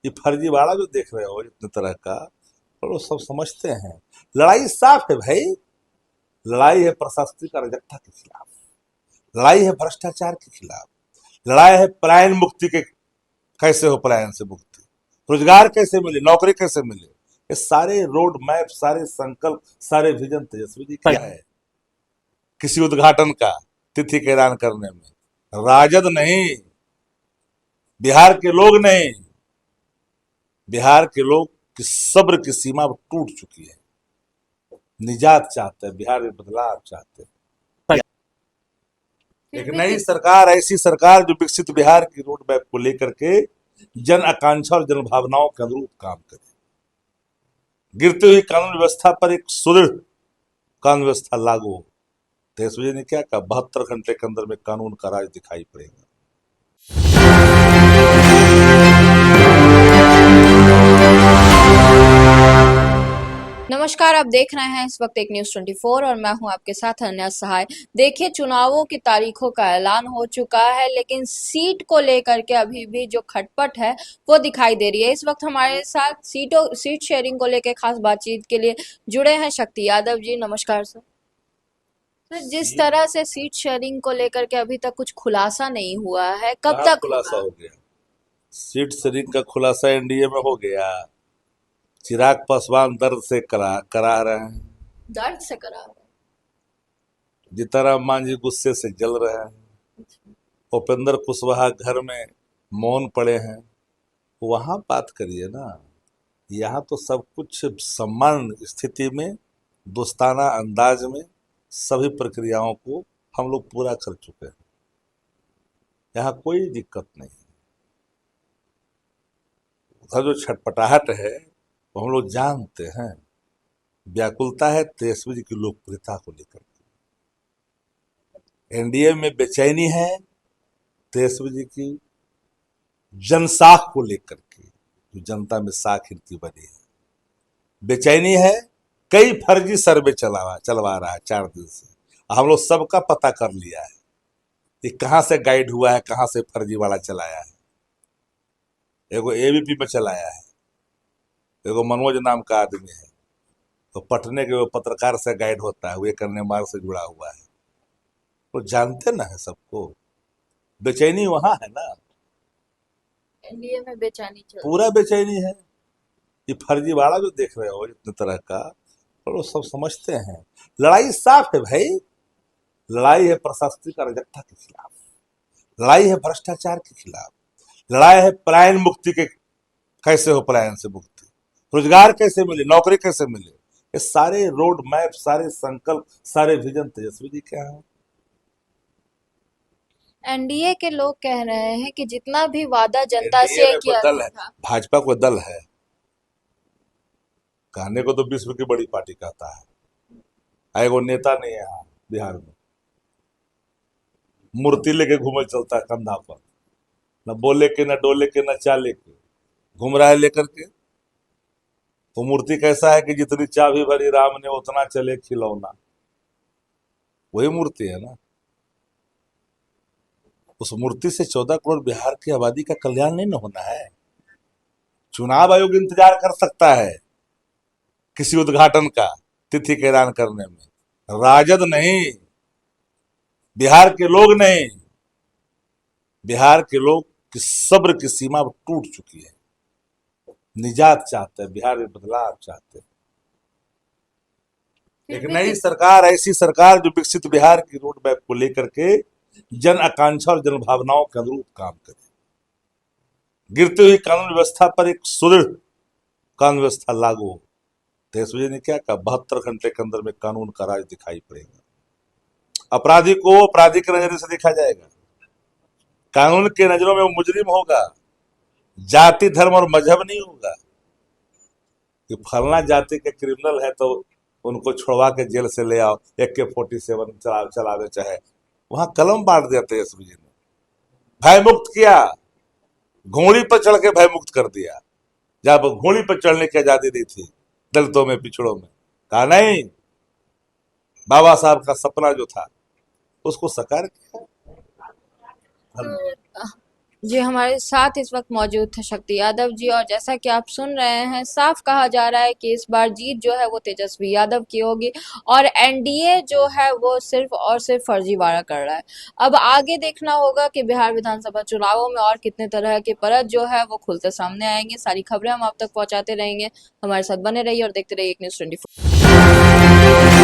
ये फर्जीवाड़ा जो देख रहे हो इतने तरह का, और वो सब समझते हैं। लड़ाई साफ है भाई, लड़ाई है प्रशासनिक अराजकता के खिलाफ, लड़ाई है भ्रष्टाचार के खिलाफ, लड़ाई है पलायन मुक्ति के। कैसे हो पलायन से मुक्ति, रोजगार कैसे मिले, नौकरी कैसे मिले, ये सारे रोड मैप, सारे संकल्प, सारे विजन तेजस्वी जी क्या है। किसी उद्घाटन का तिथि का ऐलान करने में राजद नहीं, बिहार के लोग नहीं, बिहार के लोग की सब्र की सीमा अब टूट चुकी है। निजात चाहते हैं, बिहार में बदलाव चाहते हैं। एक नई सरकार, ऐसी सरकार जो विकसित बिहार की रोड मैप को लेकर के जन आकांक्षा और जन भावनाओं के अनुरूप काम करे। गिरती हुई कानून व्यवस्था पर एक सुदृढ़ कानून व्यवस्था लागू हो। तेजस्वी जी ने क्या कहा, 72 घंटे के अंदर में कानून का राज दिखाई पड़ेगा। नमस्कार, आप देख रहे हैं इस वक्त एक न्यूज 24 और मैं हूं आपके साथ अनन्या सहाय। देखिए, चुनावों की तारीखों का ऐलान हो चुका है, लेकिन सीट को लेकर के अभी भी जो खटपट है वो दिखाई दे रही है। इस वक्त हमारे साथ सीट शेयरिंग को लेकर खास बातचीत के लिए जुड़े हैं शक्ति यादव जी। नमस्कार सर। तो जिस तरह से सीट शेयरिंग को लेकर के अभी तक कुछ खुलासा नहीं हुआ है, कब तक खुलासा हो गया? सीट शेयरिंग का खुलासा एनडीए में हो गया। चिराग पासवान दर्द से करा रहे हैं, दर्द से करा रहे जीतनराम मांझी गुस्से से जल रहे हैं, उपेंद्र कुशवाहा घर में मौन पड़े हैं। वहां बात करिए ना। यहाँ तो सब कुछ सम्मान स्थिति में, दोस्ताना अंदाज में सभी प्रक्रियाओं को हम लोग पूरा कर चुके हैं। यहाँ कोई दिक्कत नहीं। उधर जो छटपटाहट है वो हम लोग जानते हैं। व्याकुलता है तेजस्वी जी की लोकप्रियता को लेकर। एनडीए में बेचैनी है तेजस्वी जी की जनसाख को लेकर के, जो जनता में साख इनकी बनी है। बेचैनी है, कई फर्जी सर्वे चलवा रहा है 4 दिन से। हम लोग सबका पता कर लिया है कि कहां से गाइड हुआ है, कहां से फर्जी वाला चलाया है। एगो एबीपी में चलाया है, एगो मनोज नाम का आदमी है, तो पटने के वो पत्रकार से गाइड होता है, वो करने मार्ग से जुड़ा हुआ है। वो जानते ना है सबको। बेचैनी वहां है ना, एनडीए में बेचैनी चल पूरा बेचैनी है। ये फर्जीवाड़ा जो देख रहे हो इतने तरह का, और वो सब समझते हैं। लड़ाई साफ है भाई, लड़ाई है प्रशासनिक अराजकता के खिलाफ, लड़ाई है भ्रष्टाचार के खिलाफ, लड़ाई है पलायन मुक्ति के। कैसे हो पलायन से मुक्ति, रोजगार कैसे मिले, नौकरी कैसे मिले, ये सारे रोड मैप, सारे संकल्प, सारे विजन तेजस्वी जी क्या है। एनडीए के लोग कह रहे हैं कि जितना भी वादा जनता से किया दल है, था। भाजपा को दल है। कहने को तो विश्व की बड़ी पार्टी कहता है, एगो नेता नहीं है यहाँ बिहार में। मूर्ति लेके घूमे चलता है कंधा पर, न बोले के, न डोले के, न चाले के, घूम रहा है लेकर के। वो मूर्ति कैसा है कि जितनी चाबी भरी राम ने उतना चले खिलौना, वही मूर्ति है ना। उस मूर्ति से 14 करोड़ बिहार की आबादी का कल्याण नहीं न होना है। चुनाव आयोग इंतजार कर सकता है किसी उद्घाटन का तिथि का ऐलान करने में। राजद नहीं, बिहार के लोग नहीं, बिहार के लोग की सब्र की सीमा अब टूट चुकी है। निजात चाहते हैं, बिहार में बदलाव चाहते हैं। एक नई सरकार, ऐसी सरकार जो विकसित बिहार की रोड मैप को लेकर के जन आकांक्षा और जन भावनाओं के अनुरूप काम करे। गिरती हुई कानून व्यवस्था पर एक सुदृढ़ कानून व्यवस्था लागू हो। तेजस्वी जी ने क्या कहा, 72 घंटे के अंदर में कानून का राज दिखाई पड़ेगा। अपराधी को अपराधी के नजरिए से देखा जाएगा, कानून के नजरों में वो मुजरिम होगा। जाति, धर्म और मजहब नहीं होगा कि फलना जाति के क्रिमिनल है तो उनको छुड़वा के जेल से ले आओ, AK-47 चलावे चाहे। वहां कलम बांट दिया तेजस्वी जी ने, भय मुक्त किया, घोड़ी पर चढ़ के भय मुक्त कर दिया। जब घोड़ी पर चढ़ने की आजादी दी थी दलितों में, पिछड़ों में, कहा नहीं, बाबा साहब का सपना जो था उसको साकार किया। तो जी हमारे साथ इस वक्त मौजूद थे शक्ति यादव जी, और जैसा कि आप सुन रहे हैं, साफ कहा जा रहा है कि इस बार जीत जो है वो तेजस्वी यादव की होगी और एनडीए जो है वो सिर्फ और सिर्फ फर्जीवाड़ा कर रहा है। अब आगे देखना होगा कि बिहार विधानसभा चुनावों में और कितने तरह के परत जो है वो खुलते सामने आएंगे। सारी खबरें हम आप तक पहुंचाते रहेंगे, हमारे साथ बने रहिए और देखते रहिए एक न्यूज़ 24।